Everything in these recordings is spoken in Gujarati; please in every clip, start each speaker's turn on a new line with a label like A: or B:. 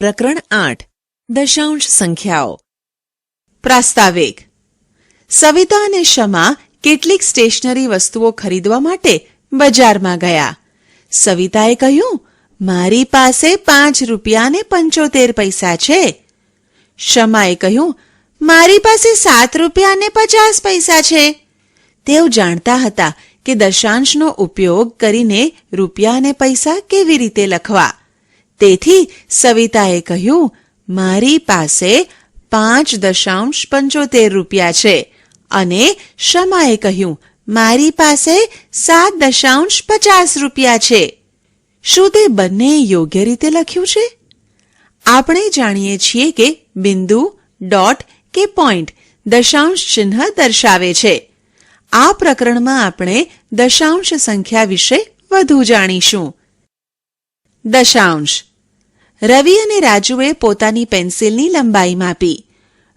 A: પ્રકરણ 8 દશાંશ સંખ્યાઓ. પ્રાસ્તાવિક. સવિતા અને શમા કેટલીક સ્ટેશનરી વસ્તુઓ ખરીદવા માટે બજારમાં ગયા. સવિતાએ કહ્યું, મારી પાસે 5 રૂપિયા ને 75 પૈસા છે. શમાએ કહ્યું, મારી પાસે 7 રૂપિયા ને 50 પૈસા છે. તેઓ જાણતા હતા કે દશાંશનો ઉપયોગ કરીને રૂપિયા અને પૈસા કેવી રીતે લખવા. તેથી સવિતાએ કહ્યું, મારી પાસે 5.75 રૂપિયા છે, અને શમાએ કહ્યું, મારી પાસે 7.50 રૂપિયા છે. શું તે બંને યોગ્ય રીતે લખ્યું છે? આપણે જાણીએ છીએ કે બિંદુ, ડોટ કે પોઈન્ટ દશાંશ ચિહ્ન દર્શાવે છે. આ પ્રકરણમાં આપણે દશાંશ સંખ્યા વિશે વધુ જાણીશું. દશાંશ. રવિ અને રાજુએ પોતાની પેન્સિલની લંબાઈ માપી.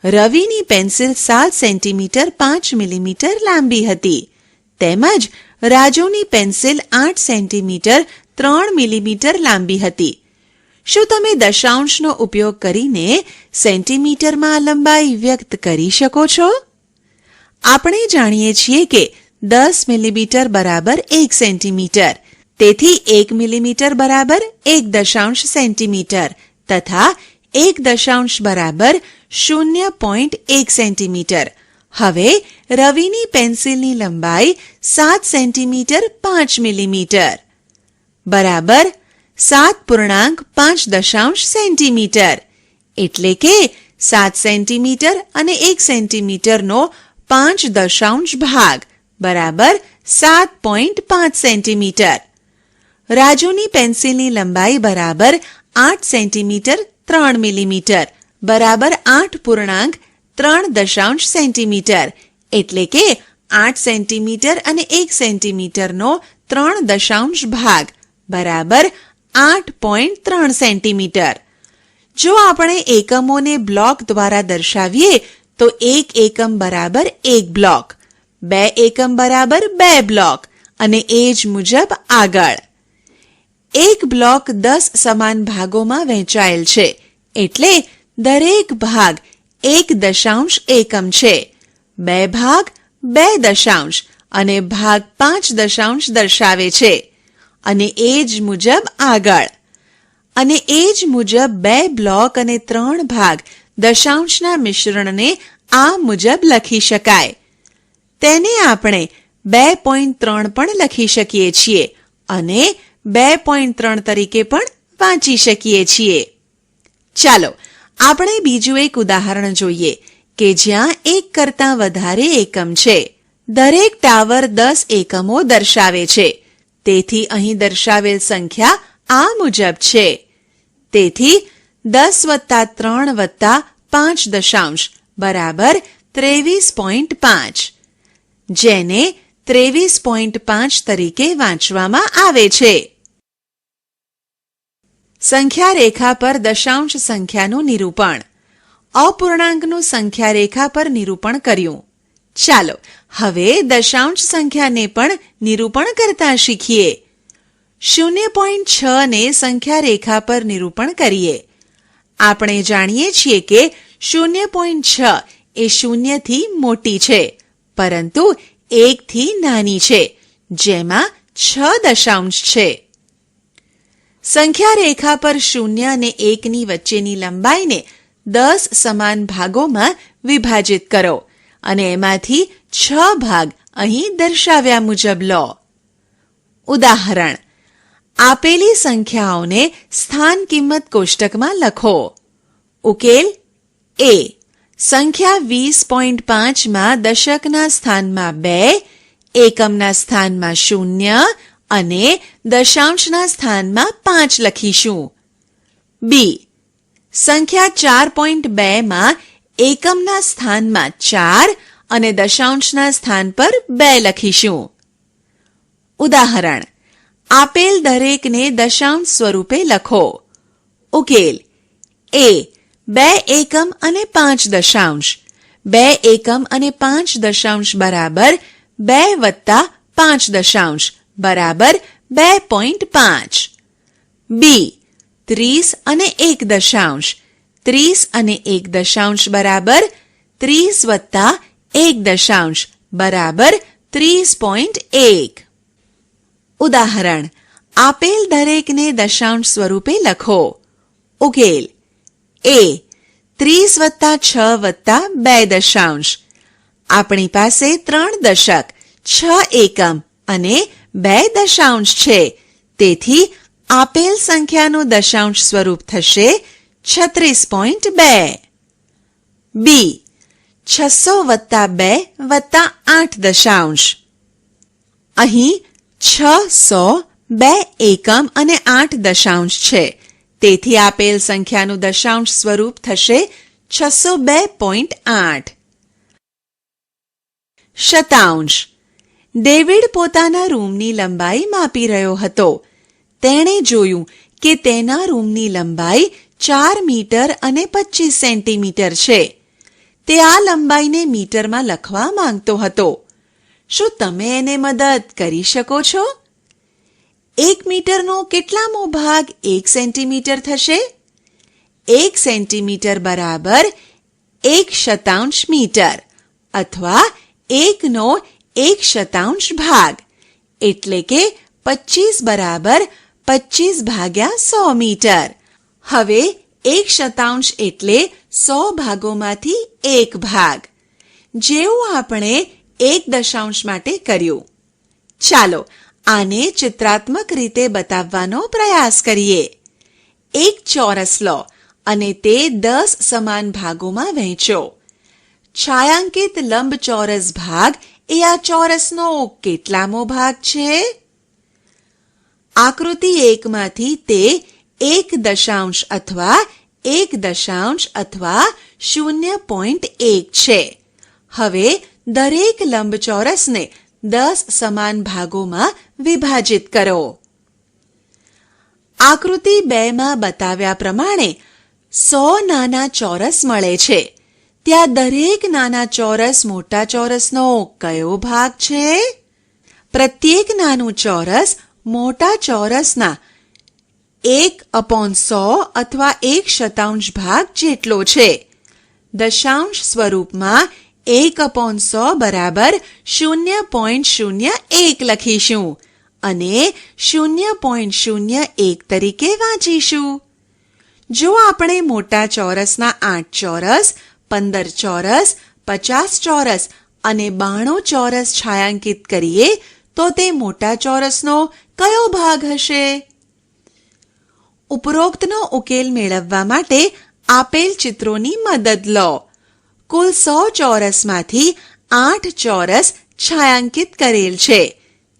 A: રવિની પેન્સિલ 7 સેન્ટીમીટર 5 મિલીમીટર લાંબી હતી, તેમજ રાજુની પેન્સિલ 8 સેન્ટીમીટર 3 મિલીમીટર લાંબી હતી. શું તમે દશાંશનો ઉપયોગ કરીને સેન્ટીમીટરમાં લંબાઈ વ્યક્ત કરી શકો છો? આપણે જાણીએ છીએ કે 10 મિલીમીટર બરાબર 1 સેન્ટીમીટર, તેથી 1 મિલીમીટર બરાબર 1 સેન્ટીમીટર તથા 1 બરાબર 0.1 સેન્ટીમીટર. હવે રવિની પેન્સિલની લંબાઈ 7 સેન્ટીમીટર 5 મિલીમીટર બરાબર 7.5 સેન્ટીમીટર, એટલે કે 7 સેન્ટીમીટર અને 1 સેન્ટીમીટરનો 5 ભાગ બરાબર 7.5 સેન્ટીમીટર. રાજુની પેન્સિલની લંબાઈ બરાબર 8 સેન્ટીમીટર 3 મિલીમીટર બરાબર 8.3 સેન્ટીમીટર, એટલે કે 8 સેન્ટીમીટર અને 1 સેન્ટીમીટરનો 3 ભાગ બરાબર 8.3 સેન્ટીમીટર. જો આપણે એકમોને બ્લોક દ્વારા દર્શાવીએ તો 1 એકમ બરાબર 1 બ્લોક, 2 એકમ બરાબર 2 બ્લોક, અને એ જ મુજબ આગળ. એક બ્લોક 10 સમાન ભાગોમાં વહેંચાયેલ છે, એટલે દરેક ભાગ 1 એકમ છે. 2 ભાગ 2 દશાંશ અને ભાગ 5 દશાંશ દર્શાવે છે, અને એ જ મુજબ આગળ. અને એ જ મુજબ 2 બ્લોક અને 3 ભાગ દશાંશના મિશ્રણને આ મુજબ લખી શકાય. તેને આપણે 2.3 પણ લખી શકીએ છીએ અને 2.3 તરીકે પણ વાંચી શકીએ છીએ. ચાલો આપણે બીજું એક ઉદાહરણ જોઈએ કે જ્યાં એક કરતાં વધારે એકમ છે. દરેક ટાવર 10 એકમો દર્શાવે છે, તેથી અહીં દર્શાવેલ સંખ્યા આ મુજબ છે. તેથી 10 + 3 + 5 દશાંશ બરાબર 23.5, જેને 23.5 તરીકે વાંચવામાં આવે છે. સંખ્યા રેખા પર દશાંશ સંખ્યાનું નિરૂપણ. અપૂર્ણાંકનું સંખ્યા રેખા પર નિરૂપણ કર્યું. ચાલો હવે દશાંશ સંખ્યાને પણ નિરૂપણ કરતા શીખીએ. 0.6 ને સંખ્યા રેખા પર નિરૂપણ કરીએ. આપણે જાણીએ છીએ કે 0.6 એ 0 થી મોટી છે, પરંતુ 1 થી નાની છે, જેમાં 6 દશાંશ છે. સંખ્યા રેખા પર 0 અને 1 ની વચ્ચેની લંબાઈને 10 સમાન ભાગોમાં વિભાજિત કરો અને એમાંથી 6 ભાગ અહીં દર્શાવ્યા મુજબ લો. ઉદાહરણ. આપેલી સંખ્યાઓને સ્થાન કિંમત કોષ્ટકમાં લખો. ઉકેલ. એ. સંખ્યા 20.5 માં દશકના સ્થાનમાં 2, એકમના સ્થાનમાં 0 અને દશાંશના સ્થાનમાં 5 લખીશું. બી. સંખ્યા 4.2 માં એકમના સ્થાનમાં 4 અને દશાંશના સ્થાન પર 2 લખીશું. ઉદાહરણ. આપેલ દરેકને દશાંશ સ્વરૂપે લખો. ઉકેલ. એ. 2 એકમ અને 5 દશાંશ. 2 એકમ અને 5 દશાંશ બરાબર 2 + 5 દશાંશ બરાબર 2.5. બી. 30 અને 1 દશાંશ. 30 અને 1 દશાંશ બરાબર 30 વત્તા 1 દશાંશ બરાબર 30.1. ઉદાહરણ: આપેલ દરેકને દશાંશ સ્વરૂપે લખો. ઉકેલ: એ 30 વત્તા 6 વત્તા 2 દશાંશ. આપણી પાસે 3 દશક, 6 એકમ અને 2 દશાંશ છે. તેથી આપેલ સંખ્યાનું દશાંશ સ્વરૂપ થશે 36.2. બી 600 વત્તા 2 વત્તા 8 દશાંશ. અહીં 600, 2 એકમ અને 8 દશાંશ છે. તેથી આપેલ સંખ્યાનું દશાંશ સ્વરૂપ થશે 602.8. શતાંશ. ડેવિડ પોતાના રૂમની લંબાઈ માપી રહ્યો હતો. તેણે જોયું કે તેના રૂમની લંબાઈ 4 મીટર અને 25 સેન્ટીમીટર છે. તે આ લંબાઈને મીટરમાં લખવા માંગતો હતો. શું તમે એને મદદ કરી શકો છો? 1 મીટરનો કેટલામો ભાગ 1 સેન્ટીમીટર થશે? 1 સેન્ટીમીટર બરાબર 1 શતાંશ મીટર અથવા 1 નો 1 શતાંશ ભાગ, એટલે કે 25 બરાબર 25 ભાગ્યા 100 મીટર. હવે 1 શતાંશ એટલે 100 ભાગોમાંથી 1 ભાગ, જેવું આપણે 1 દશાંશ માટે કર્યું. ચાલો આને ચિત્રાત્મક રીતે બતાવવાનો પ્રયાસ કરીએ. એક ચોરસ લો અને તે 10 સમાન ભાગોમાં વહેંચો. છાಯಾಂકિત લંબચોરસ ભાગ એ આ ચોરસનો કેટલામો ભાગ છે? આકૃતિ 1 માંથી તે 1 દશાંશ અથવા 1 દશાંશ અથવા 0.1 છે. હવે દરેક લંબચોરસને 10 સમાન ભાગોમાં વિભાજિત કરો. આકૃતિ 2 માં બતાવ્યા પ્રમાણે 100 નાના ચોરસ મળે છે. ત્યાં દરેક નાના ચોરસ મોટા ચોરસનો કયો ભાગ છે? પ્રત્યેક નાનું ચોરસ મોટા ચોરસના 1/100 અથવા 1 શતાંશ ભાગ જેટલો છે. દશાંશ સ્વરૂપમાં 1/100 બરાબર 0.01 લખીશું અને 0.01 તરીકે વાંચીશું. જો આપણે મોટા ચોરસના 8 ચોરસ, 15 ચોરસ, 50 ચોરસ અને 92 ચોરસ છાयांકિત કરીએ તો તે મોટા ચોરસનો કયો ભાગ હશે? ઉપરોક્તનો ઉકેલ મેળવવા માટે આપેલ ચિત્રોની મદદ લો. કુલ 100 ચોરસમાંથી 8 ચોરસ છાयांકિત કરેલ છે.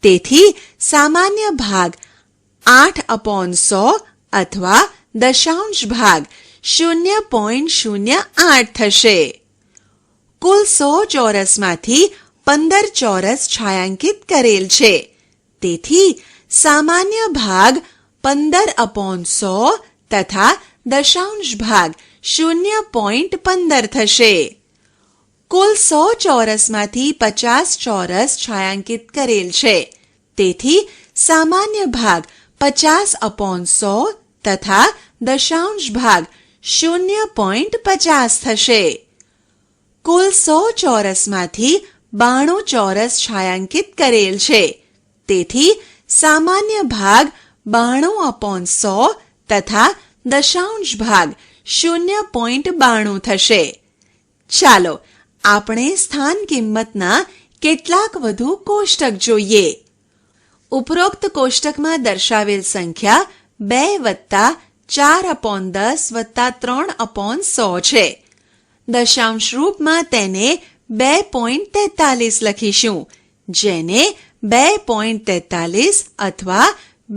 A: તેથી સામાન્ય ભાગ 8/100 અથવા દશાંશ ભાગ 0.08 થશે. કુલ 100 ચોરસમાંથી 15 ચોરસ છાयांકિત કરેલ છે. તેથી સામાન્ય ભાગ 15/100 તથા દશાંશ ભાગ 0.15 થશે. કુલ 100 ચોરસમાંથી 50 ચોરસ છાयांકિત કરેલ છે. તેથી સામાન્ય ભાગ 50/100 તથા દશાંશ ભાગ 0.50 થશે. કુલ 100 ચોરસમાંથી 92 ચોરસ છાयांકિત કરેલ છે. તેથી સામાન્ય ભાગ 92/100 તથા દશાંશ ભાગ 0.92 થશે. ચાલો આપણે સ્થાન કિંમતના કેટલાક વધુ કોષ્ટક જોઈએ. ઉપરોક્ત કોષ્ટકમાં દર્શાવેલ સંખ્યા 2 વત્તા 4/10 વત્તા 3/100 છે. દશાંશ રૂપમાં તેને 2.43 લખીશું, જેને 2.43 અથવા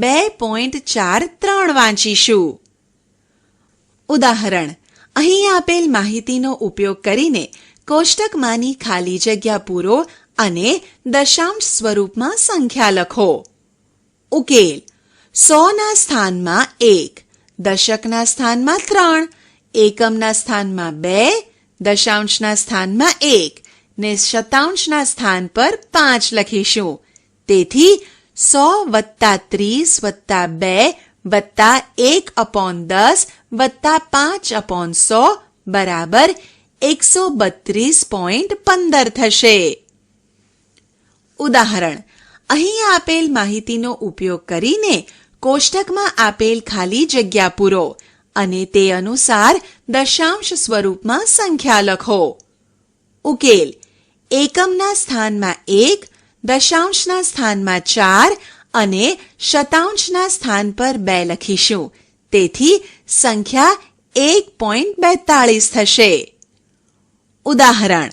A: 2.43 વાંચીશું. ઉદાહરણ: અહીં આપેલ માહિતીનો ઉપયોગ કરીને કોષ્ટકમાંની ખાલી જગ્યા પૂરો અને દશાંશ સ્વરૂપમાં સંખ્યા લખો. ઉકેલ: 100 ના સ્થાનમાં 1, દશકના સ્થાનમાં 3, એકમના સ્થાનમાં 2, દશાંશના સ્થાનમાં 1 ને શતાંશના સ્થાન પર 5 લખીશું. તેથી 100 + 30 + 2 વત્તા 1/10 વત્તા 5/100 બરાબર 132.15 થશે. ઉદાહરણ: અહીં આપેલ માહિતીનો ઉપયોગ કરીને કોષ્ટકમાં આપેલ ખાલી જગ્યા પૂરો અને તે અનુસાર દશાંશ સ્વરૂપમાં સંખ્યા લખો. ઉકેલ: એકમના સ્થાનમાં 1, દશાંશના સ્થાનમાં 4 અને શતાંશના સ્થાન પર 2 લખીશું. તેથી સંખ્યા 1.42 થશે. ઉદાહરણ: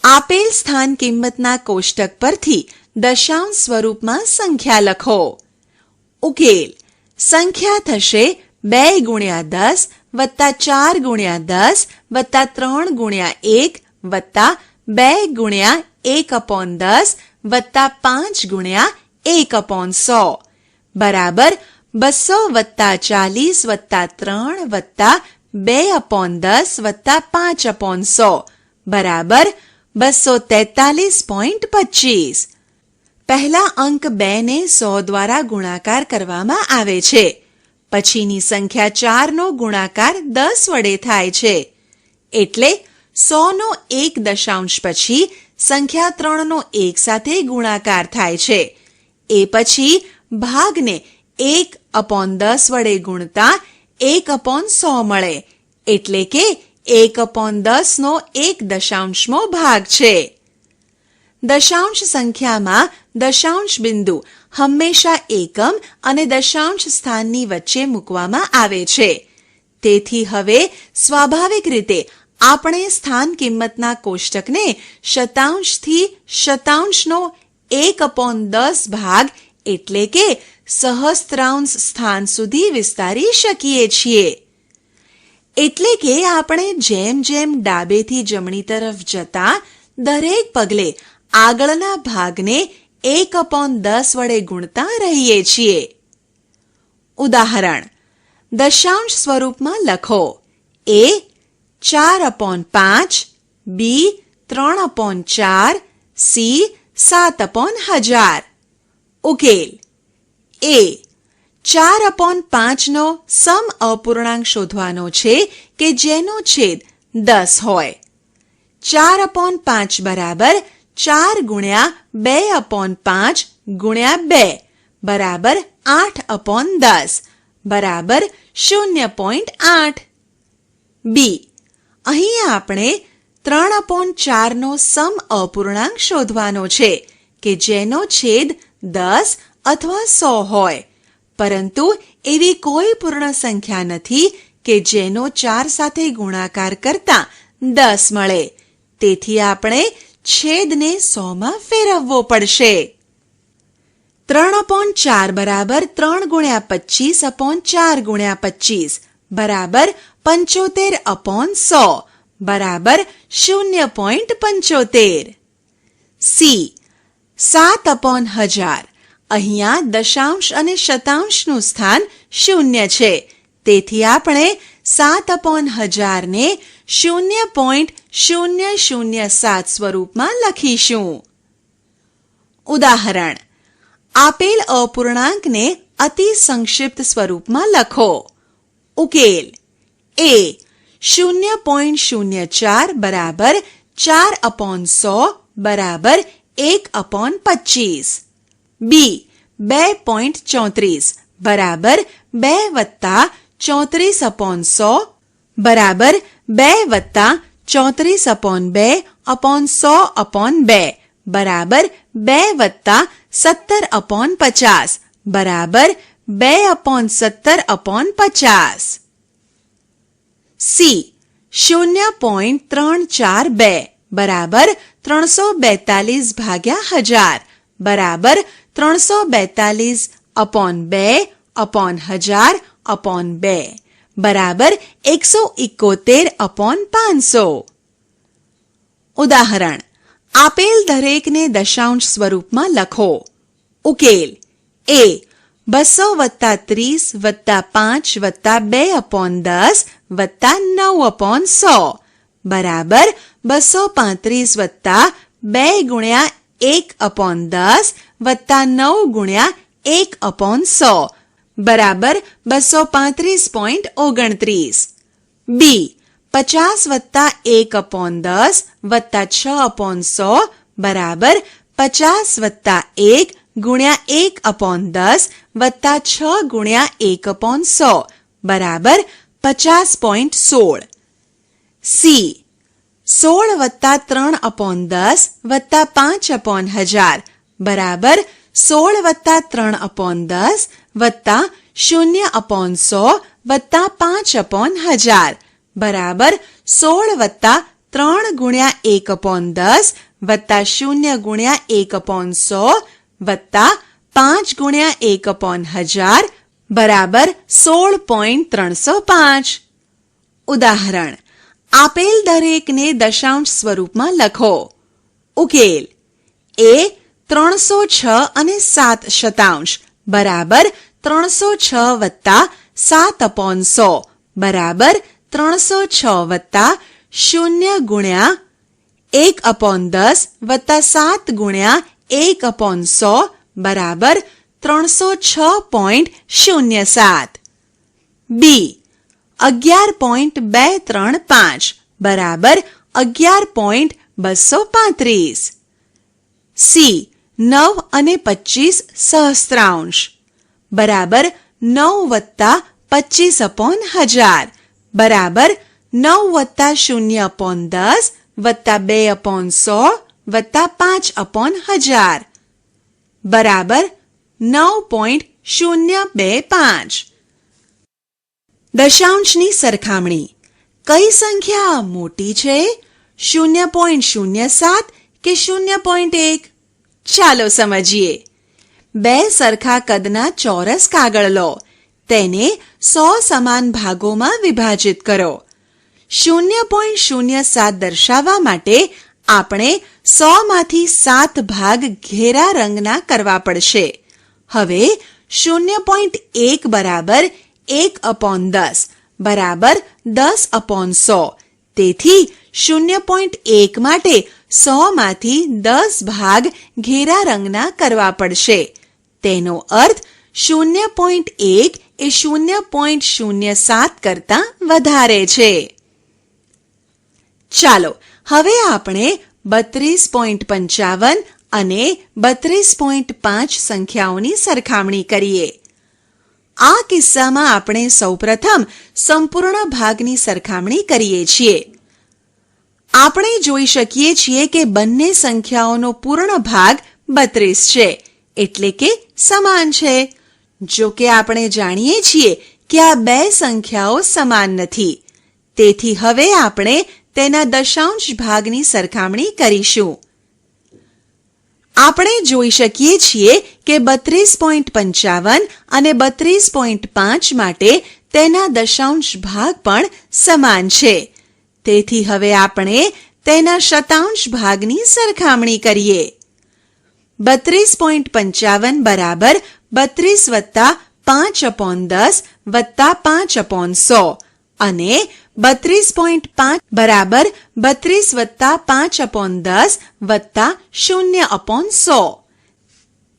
A: આપેલ સ્થાન કિંમતના કોષ્ટક પરથી દશાંશ સ્વરૂપમાં સંખ્યા લખો. ઉકેલ: સંખ્યા થશે 2 ગુણ્યા 10 વત્તા 4 ગુણ્યા 10 વત્તા 3 ગુણ્યા 1 વત્તા 2 ગુણ્યા 1/10 વત્તા 5 ગુણ્યા 1/100 બરાબર 200 વત્તા 40 વત્તા 3 વત્તા 2/10 વત્તા 5/100 બરાબર 243.25. પહેલા અંક 2 ને 100 દ્વારા ગુણાકાર કરવામાં આવે છે. પછીની સંખ્યા 4 નો ગુણાકાર 10 વડે થાય છે. એટલે 100 નો 1 દશાંશ પછી સંખ્યા 3 નો 1 સાથે ગુણાકાર થાય છે. એ પછી ભાગને 1/10 વડે ગુણતા 1/100 મળે. એટલે કે 1/10 નો 1 દશાંશમો ભાગ છે. દશાંશ સંખ્યામાં દશાંશ બિંદુ હંમેશા એકમ અને દશાંશ સ્થાનની વચ્ચે મૂકવામાં આવે છે. તેથી હવે સ્વાભાવિક રીતે આપણે સ્થાન કિંમતના કોષ્ટકને શતાંશથી શતાંશનો 1/10 ભાગ એટલે કે સહસ્ત્રાંશ સ્થાન સુધી વિસ્તારી શકીએ છીએ. એટલે કે આપણે જેમ જેમ ડાબેથી જમણી તરફ જતા દરેક પગલે આગળના ભાગને 1/10 વડે ગુણતા રહીએ છીએ. ઉદાહરણ: દશાંશ સ્વરૂપમાં લખો. a 4/5, b 3/4, c 7/1000. ઉકેલ: a 4/5 નો સમ અપૂર્ણાંક શોધવાનો છે કે જેનો છેદ 10 હોય. 4/5 બરાબર 4 ગુણ્યા 2/5 ગુણ્યા 2 બરાબર 8/10 બરાબર 0.8. b. અહીં આપણે 3/4 નો સમ અપૂર્ણાંક શોધવાનો છે કે જેનો છેદ 10 અથવા 100 હોય. પરંતુ એવી કોઈ પૂર્ણ સંખ્યા નથી કે જેનો 4 સાથે ગુણાકાર કરતા 10 મળે. તેથી આપણે છેદને 100 માં ફેરવવો પડશે. 3/4 બરાબર 3 ગુણ્યા 25/4 ગુણ્યા 25 બરાબર 75/100 બરાબર 0.75. c 7/1000. અહીંયા દશાંશ અને શતાંશનું સ્થાન 0 છે. તેથી આપણે 7/1000 ને 0.007 સ્વરૂપમાં લખીશું. ઉદાહરણ: આપેલ અપૂર્ણાંકને અતિ સંક્ષિપ્ત સ્વરૂપમાં લખો. ઉકેલ: a 0.04 બરાબર 4/100 બરાબર 1/25. b 2.34 બરાબર 2 વત્તા 34/100 બરાબર 2 વત્તા 34/2/100/2 બરાબર 2 વત્તા 17/50 બરાબર 2/17/50. c 0.342 બરાબર 342 ભાગ્યા 1000 બરાબર 342/2/1000/2 બરાબર 171/500. ઉદાહરણ: આપેલ દરેકને દશાંશ સ્વરૂપમાં લખો. ઉકેલ: a 200 વત્તા 30 વત્તા 5 વત્તા 2/10 વત્તા 9/100 બરાબર 235 વત્તા 2 ગુણ્યા 1/10 વત્તા 9 ગુણ્યા 1/100 બરાબર 235.29. બી 50 વત્તા 1/10 વત્તા 6/100 બરાબર 50 વત્તા 1 ગુણ્યા 1/10 વત્તા 6 ગુણ્યા 1/100 બરાબર 50.16. સી 16 વત્તા 3/10 વત્તા 5/1000 બરાબર 16 વત્તા 3/10 વત્તા 0/100 વત્તા 5/1000 બરાબર 16 વત્તા 3 ગુણ્યા 1/10 વત્તા 0 ગુણ્યા 1/100 વત્તા 5 ગુણ્યા 1/1000 બરાબર 16.305. ઉદાહરણ: આપેલ દરેકને દશાંશ સ્વરૂપમાં લખો. ઉકેલ: એ 306 અને 7 શતાંશ બરાબર 306 વત્તા 7/100 બરાબર 306 વત્તા 0 ગુણ્યા 1/10 વત્તા 7 ગુણ્યા 1/100 બરાબર 306.07. બી 11.235 બરાબર 11.235. સી 9 અને 25 સહસ્ત્રાંશ બરાબર 9 વત્તા 25/1000 બરાબર 9 વત્તા 0/10 વત્તા 2/100 વત્તા 5/1000 બરાબર 9.025. દશાંશની સરખામણી. કઈ સંખ્યા મોટી છે? 0.07 કે 0.1? ચાલો સમજીએ. બે સરખા કદના ચોરસ કાગળ લો. તેને 100 સમાન ભાગોમાં વિભાજિત કરો. 0.07 દર્શાવવા માટે આપણે 100 માંથી 7 ભાગ ઘેરા રંગના કરવા પડશે. હવે 0.1 બરાબર 1/10 બરાબર 10/100. તેથી 0.1 માટે 100 માંથી 10 ભાગ ઘેરા રંગના કરવા પડશે. તેનો અર્થ 0.1 એ 0.07 કરતાં વધારે છે. ચાલો હવે આપણે 32.55 અને 32.5 સંખ્યાઓની સરખામણી કરીએ. આ કિસ્સામાં આપણે સૌપ્રથમ સંપૂર્ણ ભાગની સરખામણી કરીએ છીએ. આપણે જોઈ શકીએ છીએ કે બંને સંખ્યાઓનો પૂર્ણ ભાગ 32 છે, એટલે કે સમાન છે. જો કે આપણે જાણીએ છીએ કે આ બે સંખ્યાઓ સમાન નથી. તેથી હવે આપણે તેના દશાંશ ભાગની સરખામણી કરીશું. આપણે જોઈ શકીએ છીએ કે 32.55 અને 32.5 માટે તેના દશાંશ ભાગ પણ સમાન છે. તેથી હવે આપણે તેના શતાંશ ભાગની સરખામણી કરીએ. 32.55 બરાબર 32 વત્તા 5/10 વત્તા 5/100 અને 32.5 બરાબર 32 વત્તા 5/10 વત્તા 0/100.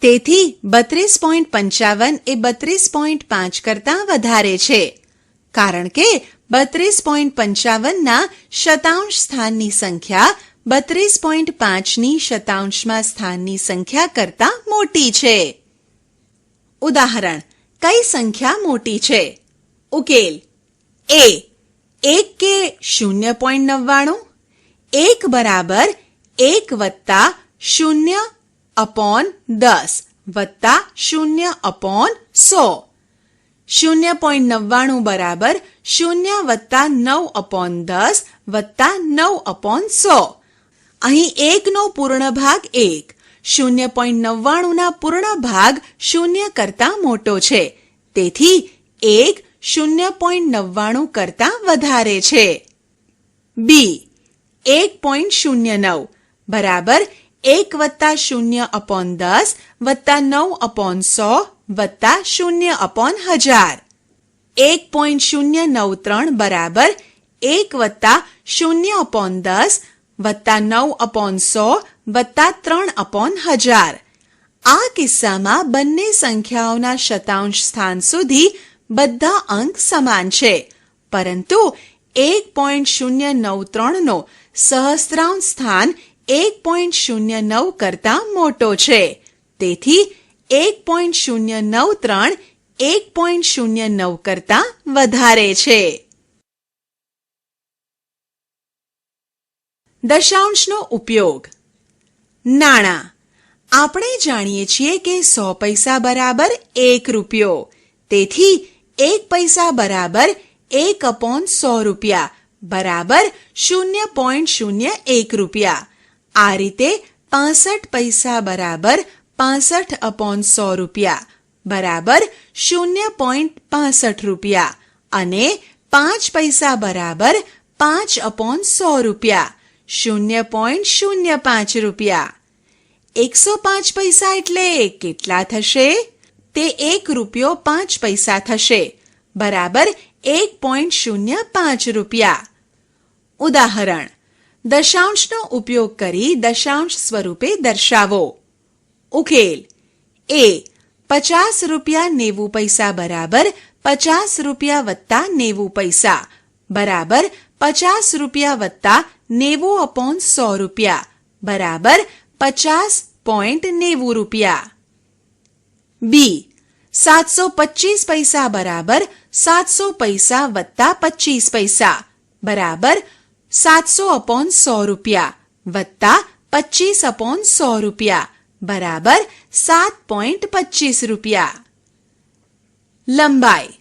A: તેથી 32.55 એ 32.5 કરતાં વધારે છે, કારણ કે 32.55 ના શતાંશ સ્થાનની સંખ્યા 32.5 ની શતાંશમાં સ્થાનની સંખ્યા કરતાં મોટી છે. ઉદાહરણ: કઈ સંખ્યા મોટી છે? ઉકેલ: એ 1 કે 0.99. 1 બરાબર 1 વત્તા 0/10 વત્તા 0/100. 0.99 બરાબર 0 વત્તા 9/10 વત્તા 9/100. અહીં 1 નો પૂર્ણ ભાગ 1, 0.99 ના પૂર્ણ ભાગ 0 કરતાં મોટો છે. તેથી 1 0.99 કરતાં વધારે છે. બી 1.09 બરાબર 1 વત્તા 0/10 વત્તા 9/100 વત્તા 0/1000. 1.093 બરાબર 1 વત્તા 0/10 વત્તા 9/100 વત્તા 3/1000. આ કિસ્સામાં બંને સંખ્યાઓના શતાંશ સ્થાન સુધી બધા અંક સમાન છે, પરંતુ 1.093 નો સહસ્ત્રાંશ સ્થાન 1.09 કરતા મોટો છે. તેથી 1.093 1.09 કરતા વધારે છે. દશાંશનો ઉપયોગ. નાણાં. આપણે જાણીએ છીએ કે 100 પૈસા બરાબર 1 રૂપિયો. તેથી 1 પૈસા બરાબર 1/100 રૂપિયા બરાબર 0.01 રૂપિયા. આ રીતે 65 પૈસા બરાબર 65/100 રૂપિયા બરાબર 0.65 રૂપિયા અને 5 પૈસા બરાબર 5/100 રૂપિયા 0.05 રૂપિયા. 105 પૈસા એટલે કેટલા થશે? તે 1 રૂપિયો 5 પૈસા થશે બરાબર 1.05 રૂપિયા. ઉદાહરણ. દશાંશનો ઉપયોગ કરી દશાંશ સ્વરૂપે દર્શાવો. ઉકેલ. એ 50 રૂપિયા 90 પૈસા બરાબર 50 રૂપિયા વત્તા 90 પૈસા બરાબર 50 રૂપિયા વત્તા 90/100 રૂપિયા બરાબર 50.90 રૂપિયા. બી. 725 પૈસા બરાબર 700 પૈસા વત્તા 25 પૈસા બરાબર 700/100 રૂપિયા વત્તા 25/100 રૂપિયા બરાબર 7.25 રૂપિયા. લંબાઈ.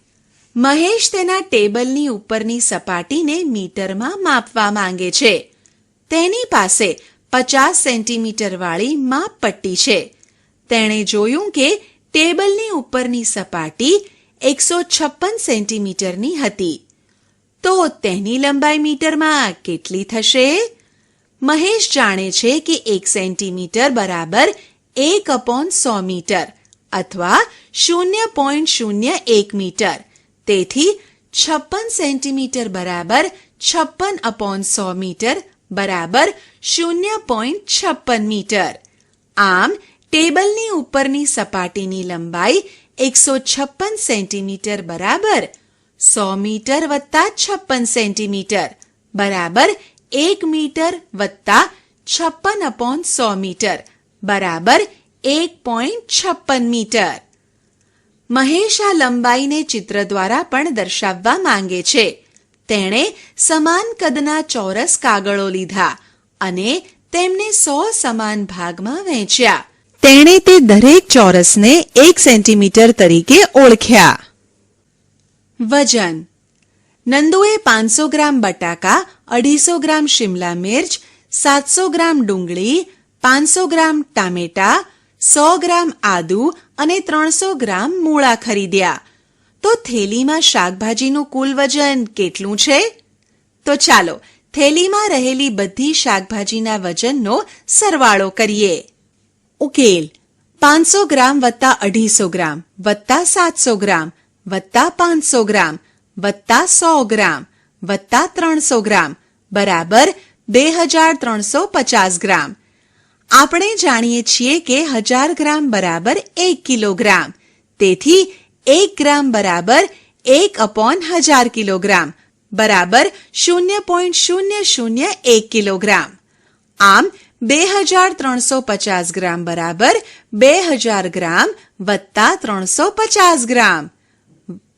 A: મહેશ તેના ટેબલની ઉપરની સપાટીને મીટરમાં માપવા માંગે છે. તેની પાસે 50 સેન્ટીમીટર વાળી માપપટ્ટી છે. તેણે જોયું કે ટેબલની ઉપરની સપાટી 156 સેન્ટીમીટરની હતી. તો તેની લંબાઈ મીટરમાં કેટલી થશે? મહેશ જાણે છે કે 1 સેન્ટીમીટર બરાબર 1/100 મીટર અથવા 0.01 મીટર. તેથી 56 સેન્ટીમીટર બરાબર 56/100 મીટર બરાબર 0.56 મીટર. આમ ટેબલની ઉપરની સપાટીની લંબાઈ 156 સેન્ટીમીટર બરાબર 100 મીટર વત્તા 56 સેન્ટીમીટર બરાબર 1 મીટર વત્તા 56/100 મીટર બરાબર 1.56 મીટર. મહેશ આ લંબાઈને ચિત્ર દ્વારા પણ દર્શાવવા માંગે છે. તેણે સમાન કદના ચોરસ કાગળો લીધા અને તેમને 100 સમાન ભાગમાં વહેંચ્યા. તેણે તે દરેક ચોરસને 1 સેન્ટીમીટર તરીકે ઓળખ્યા. વજન. નંદુએ 500 ગ્રામ બટાકા, 250 ગ્રામ શિમલા મિર્ચ, 700 ગ્રામ ડુંગળી, 500 ગ્રામ ટામેટા, 100 ગ્રામ આદુ અને 300 ગ્રામ મૂળા ખરીદ્યા. તો થેલીમાં શાકભાજીનું કુલ વજન કેટલું છે? તો ચાલો થેલીમાં રહેલી બધી શાકભાજીના વજનનો સરવાળો કરીએ. ઉકેલ. 500 ગ્રામ વત્તા 250 ગ્રામ વત્તા 700 ગ્રામ વત્તા 500 ગ્રામ વત્તા 100 ગ્રામ વત્તા 300 ગ્રામ બરાબર 2350 ગ્રામ. આપણે જાણીએ છીએ કે 1000 ગ્રામ બરાબર 1 કિલોગ્રામ. તેથી 1 ગ્રામ બરાબર 1/1000 કિલોગ્રામ બરાબર 0.001 કિલોગ્રામ. આમ 2350 ગ્રામ બરાબર 2000 ગ્રામ વત્તા 350 ગ્રામ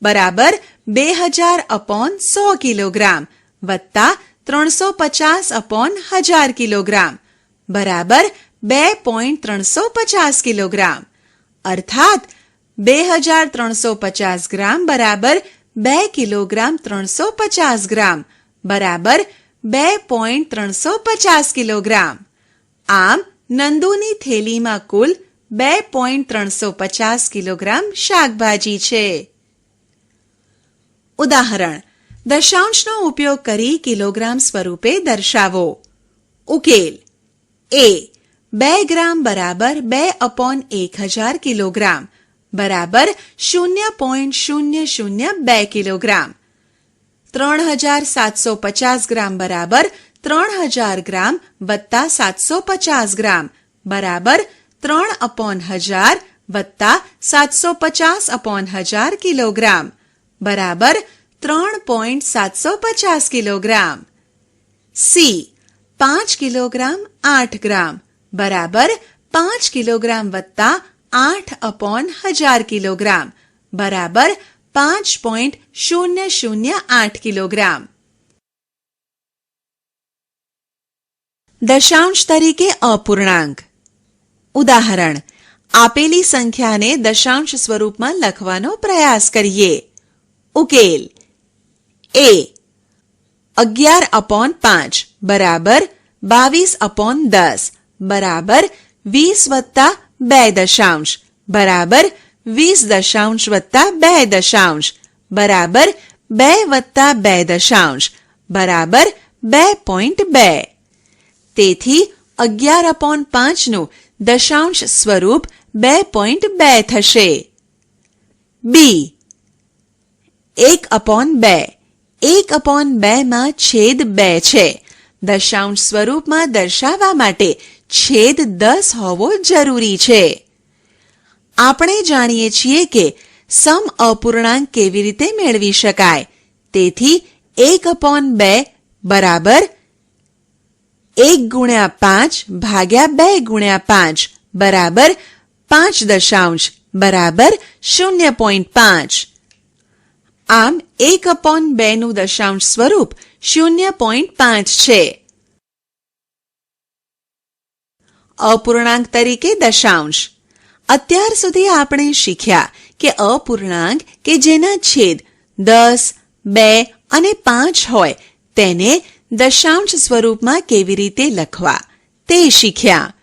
A: બરાબર 2000/100 કિલોગ્રામ વત્તા 350/1000 કિલોગ્રામ બરાબર 2.350 કિલોગ્રામ. અર્થાત 2350 ગ્રામ બરાબર 2 કિલોગ્રામ 350 ગ્રામ બરાબર 2.350 કિલોગ્રામ. આમ નંદુની થેલીમાં કુલ 2.350 કિલોગ્રામ શાકભાજી છે. ઉદાહરણ. દશાંશનો ઉપયોગ કરી કિલોગ્રામ સ્વરૂપે દર્શાવો. ઉકેલ. એ 2 ગ્રામ બરાબર 2/1000 કિલોગ્રામ બરાબર 0.002 કિલોગ્રામ. 3750 ગ્રામ બરાબર 3000 ગ્રામ વત્તા 750 ગ્રામ બરાબર 3/1000 વત્તા 750/1000 કિલોગ્રામ બરાબર 3.750 કિલોગ્રામ. સી 5 કિલોગ્રામ 8 ગ્રામ બરાબર 5 કિલોગ્રામ વત્તા 8/1000 કિલોગ્રામ બરાબર 5.008 કિલોગ્રામ. દશાંશ તરીકે અપૂર્ણાંક. ઉદાહરણ, આપેલી સંખ્યાને દશાંશ સ્વરૂપમાં લખવાનો પ્રયાસ કરીએ. ઉકેલ. એ 11/5 બરાબર 22/10 બરાબર 20 વત્તા 2 દશાંશ બરાબર 20 દશાંશ વત્તા 2 દશાંશ બરાબર 2 વત્તા 2 દશાંશ બરાબર 2.2. તેથી 11/5 નું દશાંશ સ્વરૂપ 2.2 થશે. બી 1/2 1/2 માં છેદ 2 છે. દશાંશ સ્વરૂપમાં દર્શાવવા માટે છેદ 10 હોવો જરૂરી છે. આપણે જાણીએ છીએ કે સમ અપૂર્ણાંક કેવી રીતે મેળવી શકાય. તેથી 1/2 બરાબર 1 ગુણ્યા 5 ભાગ્યા 2 ગુણ્યા 5 બરાબર 5 દશાંશ બરાબર 0.5. આમ 1/2 નું દશાંશ સ્વરૂપ 0.5 છે. અપૂર્ણાંક તરીકે દશાંશ. અત્યાર સુધી આપણે શીખ્યા કે અપૂર્ણાંક કે જેના છેદ 10, 2 અને 5 હોય તેને દશાંશ સ્વરૂપમાં કેવી રીતે લખવા તે શીખ્યા.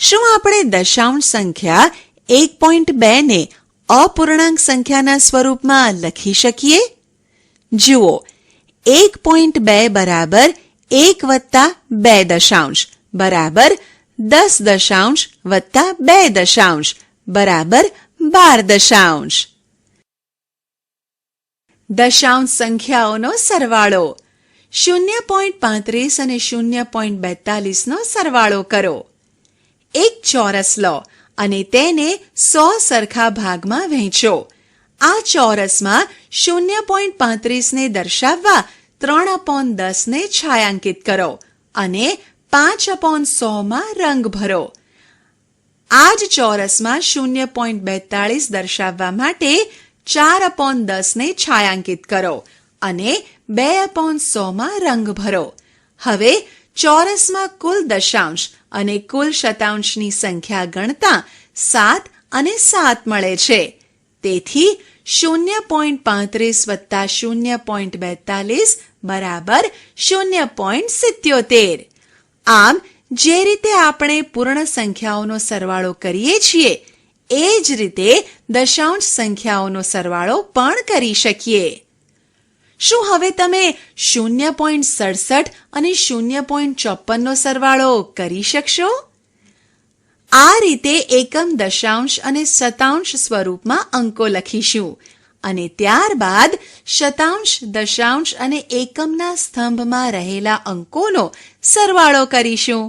A: શું આપણે દશાંશ સંખ્યા 1.2 ને અપૂર્ણાંક સંખ્યાના સ્વરૂપમાં લખી શકીએ? જુઓ, 1.2 બરાબર 1 વત્તા 2 દશાંશ બરાબર 10 દશાંશ વત્તા 2 દશાંશ બરાબર 12 દશાંશ. દશાંશ સંખ્યાઓનો સરવાળો. 0.35 અને 0.42 નો સરવાળો કરો. એક ચોરસ લો અને તેને 100 સરખા ભાગમાં વહેંચો. આ ચોરસમાં 0.35 ને દર્શાવવા 3/10 ને છાયાંકિત કરો અને 5/100 માં રંગ ભરો. આ જ ચોરસમાં 0.42 દર્શાવવા માટે 4/10 ને છાયાંકિત કરો અને 2/100 માં રંગ ભરો. હવે ચોરસમાં કુલ દશાંશ અને કુલ શતાંશની સંખ્યા ગણતા 7 અને 7 મળે છે. તેથી 0.35 વત્તા 0.42 બરાબર 0.77. આમ જે રીતે આપણે પૂર્ણ સંખ્યાઓનો સરવાળો કરીએ છીએ એ જ રીતે દશાંશ સંખ્યાઓનો સરવાળો પણ કરી શકીએ. શું હવે તમે 0.67 અને 0.54 નો સરવાળો કરી શકશો? આ રીતે એકમ, દશાંશ અને શતાંશ સ્વરૂપમાં અંકો લખીશું અને ત્યારબાદ શતાંશ, દશાંશ અને એકમના સ્તંભમાં રહેલા અંકોનો સરવાળો કરીશું.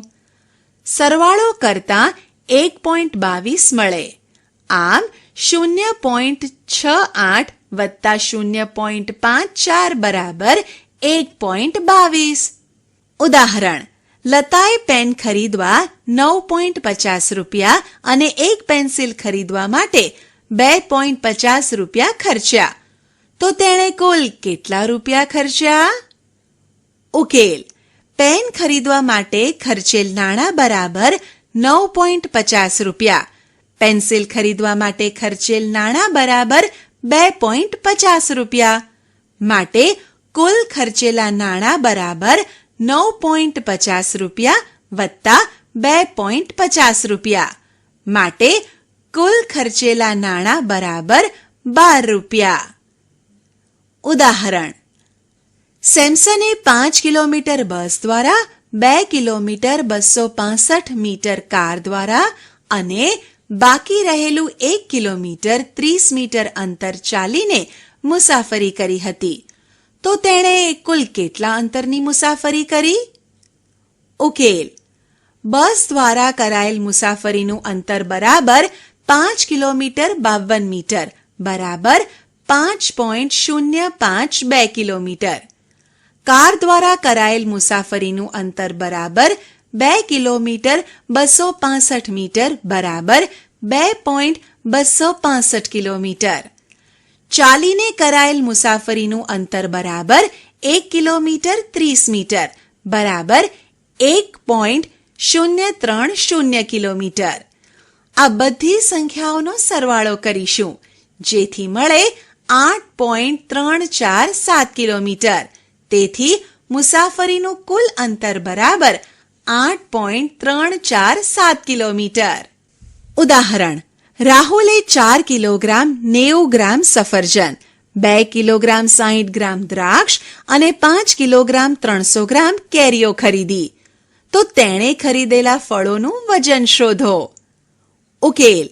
A: સરવાળો કરતા 1.22 મળે. આમ 0.68 વત્તા 0.54 બરાબર 1.22. ઉદાહરણ, લતાએ પેન ખરીદવા 9.50 રૂપિયા અને એક પેન્સિલ ખરીદવા માટે 2.50 રૂપિયા ખર્ચ્યા. તો તેણે કુલ કેટલા રૂપિયા ખર્ચ્યા? ઉકેલ. પેન ખરીદવા માટે ખર્ચેલ નાણાં બરાબર 9.50 રૂપિયા. પેન્સિલ ખરીદવા માટે ખર્ચેલ નાણાં બરાબર 2.50 રૂપિયા. માટે કુલ ખર્ચેલા નાણાં બરાબર 9.50 રૂપિયા વત્તા 2.50 રૂપિયા. માટે કુલ ખર્ચેલા નાણાં બરાબર 12 રૂપિયા. ઉદાહરણ, સેમસને 5 કિલોમીટર બસ દ્વારા, 2 કિલોમીટર 265 મીટર કાર દ્વારા અને બાકી રહેલું 1 કિલોમીટર 30 મીટર અંતર ચાલીને મુસાફરી કરી હતી. તો તેણે કુલ કેટલા અંતરની મુસાફરી કરી? ઉકેલ. બસ દ્વારા કરાયેલ મુસાફરીનું અંતર બરાબર 5 કિલોમીટર 52 મીટર બરાબર 5.052 કિલોમીટર. કાર દ્વારા કરાયેલ મુસાફરીનું અંતર બરાબર 2 કિલોમીટર 265 મીટર બરાબર 2.265 કિલોમીટર. ચાલીને કરાયેલ મુસાફરીનું અંતર બરાબર 1 કિલોમીટર 30 મીટર બરાબર 1.030 કિલોમીટર. આ બધી સંખ્યાઓનો સરવાળો કરીશું, જેથી મળે 8.347 કિલોમીટર. તેથી મુસાફરીનું કુલ અંતર બરાબર 8.347 કિલોમીટર. ઉદાહરણ: રાહુલે 4 કિલોગ્રામ 90 ગ્રામ સફરજન, 2 કિલોગ્રામ 60 ગ્રામ દ્રાક્ષ અને 5 કિલોગ્રામ 300 ગ્રામ કેરીઓ ખરીદી. તો તેણે ખરીદેલા ફળોનું વજન શોધો. ઉકેલ: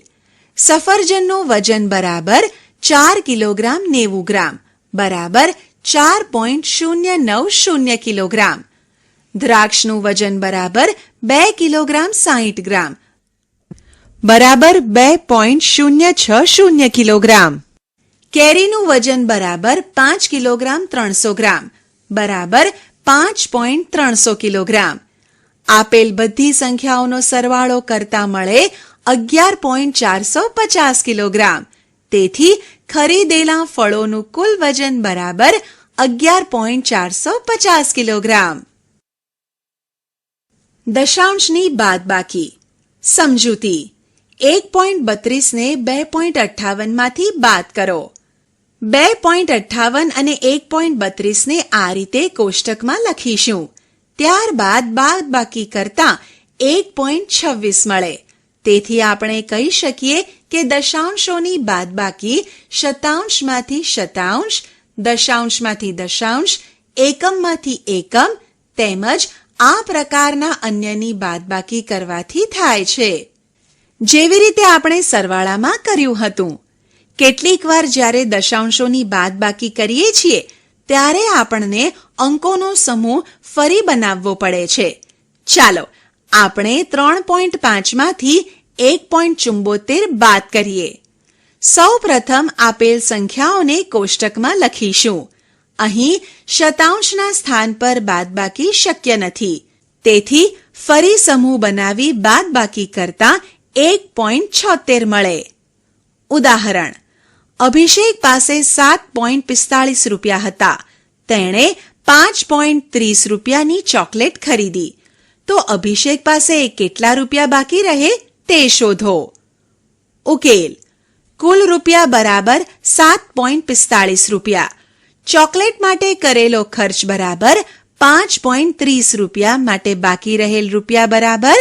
A: સફરજનનું વજન બરાબર 4 કિલોગ્રામ 90 ગ્રામ બરાબર 4.090 કિલોગ્રામ. દ્રાક્ષનું વજન બરાબર 2 કિલોગ્રામ 60 ગ્રામ બરાબર 2.060 કિલોગ્રામ. કેરીનું વજન બરાબર 5 કિલોગ્રામ 300 ગ્રામ બરાબર 5.300 કિલોગ્રામ. આપેલ બધી સંખ્યાઓનો સરવાળો કરતા મળે 11.450 કિલોગ્રામ. તેથી ખરીદેલા ફળોનું કુલ વજન બરાબર 11.450 કિલોગ્રામ. દશાંશની બાદબાકી. સમજૂતી: 1.32 ને 2.58 માંથી બાદ કરો. 2.58 અને 1.32 ને આ રીતે કોષ્ટકમાં લખીશું. ત્યારબાદ બાદબાકી કરતા 1.26 મળે. તેથી આપણે કહી શકીએ કે દશાંશોની બાદબાકી શતાંશમાંથી શતાંશ, દશાંશમાંથી દશાંશ, એકમમાંથી એકમ તેમજ આ પ્રકારના અન્યની બાદબાકી કરવાથી થાય છે. જેવી રીતે આપણે સરવાળામાં કર્યું હતું. કેટલીક વાર જ્યારે દશાંશોની બાદબાકી કરીએ છીએ ત્યારે આપણને અંકોનો સમૂહ ફરી બનાવવો પડે છે. ચાલો આપણે 3.5 માંથી 1.74 બાદ કરીએ. સૌ પ્રથમ આપેલ સંખ્યાઓને કોષ્ટકમાં લખીશું. અહીં શતાંશના સ્થાન પર બાદબાકી શક્ય નથી. તેથી ફરી સમૂહ બનાવી બાદબાકી કરતા 1.76 મળે. ઉદાહરણ: અભિષેક પાસે 7.45 રૂપિયા હતા. તેણે 5.30 રૂપિયાની ચોકલેટ ખરીદી. તો અભિષેક પાસે કેટલા રૂપિયા બાકી રહે તે શોધો. ઉકેલ: કુલ રૂપિયા બરાબર 7.45 રૂપિયા. ચોકલેટ માટે કરેલો ખર્ચ બરાબર 5.30 રૂપિયા માટે બાકી રહેલ રૂપિયા બરાબર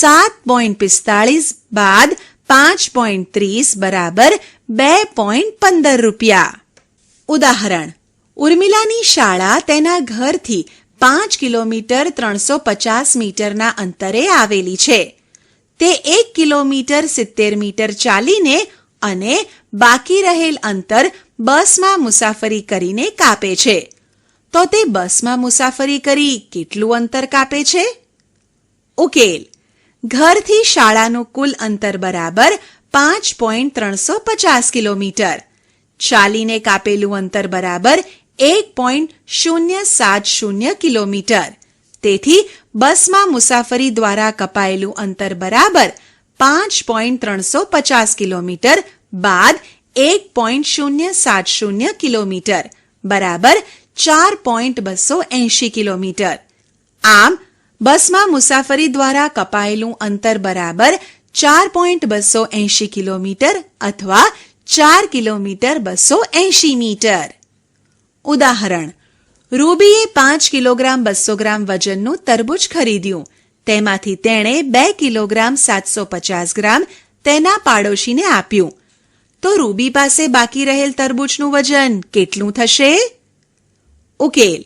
A: 7.45 બાદ 5.30 બરાબર 2.15 રૂપિયા. ઉદાહરણ: ઉર્મિલાની શાળા તેના ઘરથી 5 કિલોમીટર 350 મીટરના અંતરે આવેલી છે. તે 1 કિલોમીટર 70 મીટર ચાલીને અને બાકી રહેલ અંતર બસમાં મુસાફરી કરીને કાપે છે. તો તે બસમાં મુસાફરી કરી કેટલું અંતર કાપે છે? ઉકેલ: ઘરથી શાળાનું કુલ અંતર બરાબર 5.350 કિલોમીટર. ચાલીને કાપેલું અંતર બરાબર 1.070 કિલોમીટર. તેથી બસમાં મુસાફરી દ્વારા કપાયેલું અંતર બરાબર 5.350 કિલોમીટર બાદ 1.070 કિલોમીટર બરાબર 4.280 કિલોમીટર. આમ બસમાં મુસાફરી દ્વારા કપાયેલું અંતર બરાબર 4.280 કિલોમીટર અથવા 4 કિલોમીટર 280 મીટર. ઉદાહરણ: રૂબીએ 5 કિલોગ્રામ 200 ગ્રામ વજનનું તરબૂચ ખરીદ્યું. તેમાંથી તેણે 2 કિલોગ્રામ 750 ગ્રામ તેના પાડોશીને આપ્યું. તો રૂબી પાસે બાકી રહેલ તરબૂચનું વજન કેટલું થશે? ઉકેલ: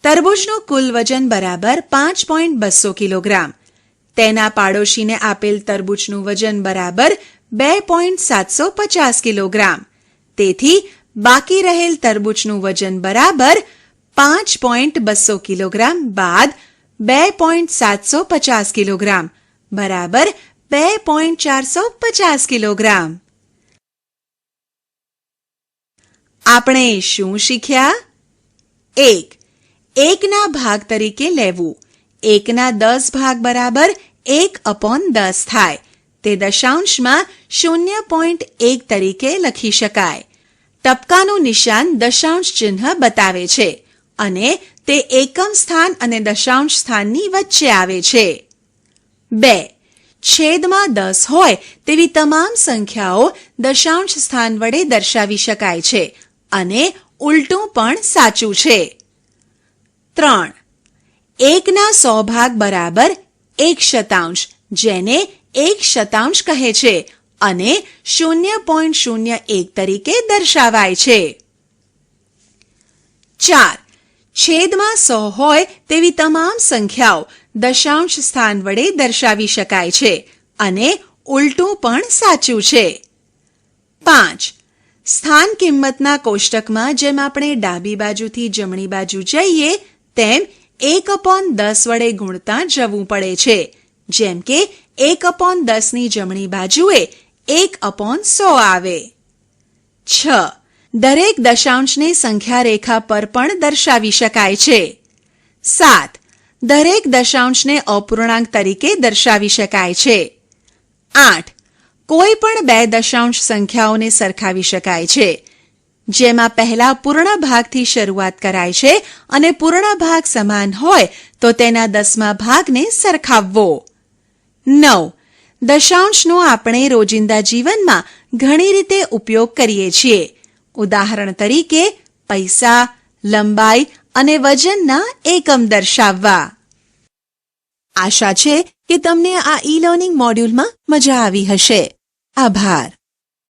A: તરબૂચનું કુલ વજન બરાબર 5.200 કિલોગ્રામ. તેના પાડોશીને આપેલ તરબૂચનું વજન બરાબર 2.750 કિલોગ્રામ. તેથી બાકી રહેલ તરબૂચનું વજન બરાબર 5.200 કિલોગ્રામ બાદ 2.750 કિલોગ્રામ બરાબર 2.450 કિલોગ્રામ. આપણે શું શીખ્યા? 1. એકના ભાગ તરીકે લેવું. એકના 10 ભાગ બરાબર 1/10 થાય. તે દશાંશમાં 0.1 તરીકે લખી શકાય. ટપકાનું નિશાન દશાંશ ચિહ્ન બતાવે છે અને તે એકમ સ્થાન અને દશાંશ સ્થાનની વચ્ચે આવે છે. 2. છેદમાં 10 હોય તેવી તમામ સંખ્યાઓ દશાંશ સ્થાન વડે દર્શાવી શકાય છે અને ઉલટું પણ સાચું છે. 3. એકના 100 ભાગ બરાબર 1/100 જેને 1/100 કહે છે અને 0.01 તરીકે દર્શાવાય છે. 4. છેદમાં 100 હોય તેવી તમામ સંખ્યાઓ દશાંશ સ્થાન વડે દર્શાવી શકાય છે અને ઉલટું પણ સાચું છે. 5. સ્થાન કિંમતના કોષ્ટકમાં જેમ આપણે ડાબી બાજુથી જમણી બાજુ જઈએ તેમ 1/10 વડે ગુણતા જવું પડે છે. જેમ કે 1/10 ની જમણી બાજુએ 1/100 આવે. 6. દરેક દશાંશને સંખ્યા રેખા પર પણ દર્શાવી શકાય છે. 7. દરેક દશાંશને અપૂર્ણાંક તરીકે દર્શાવી શકાય છે. 8. કોઈ પણ બે દશાંશ સંખ્યાઓને સરખાવી શકાય છે. જેમાં પહેલા પૂર્ણ ભાગથી શરૂઆત કરાય છે અને પૂર્ણ ભાગ સમાન હોય તો તેના 10મા ભાગને સરખાવવો. 9. દશાંશનો આપણે રોજિંદા જીવનમાં ઘણી રીતે ઉપયોગ કરીએ છીએ. ઉદાહરણ તરીકે પૈસા, લંબાઈ અને વજનના એકમ દર્શાવવા. આશા છે કે તમને આ ઈ લર્નિંગ મોડ્યુલમાં મજા આવી હશે. આભાર.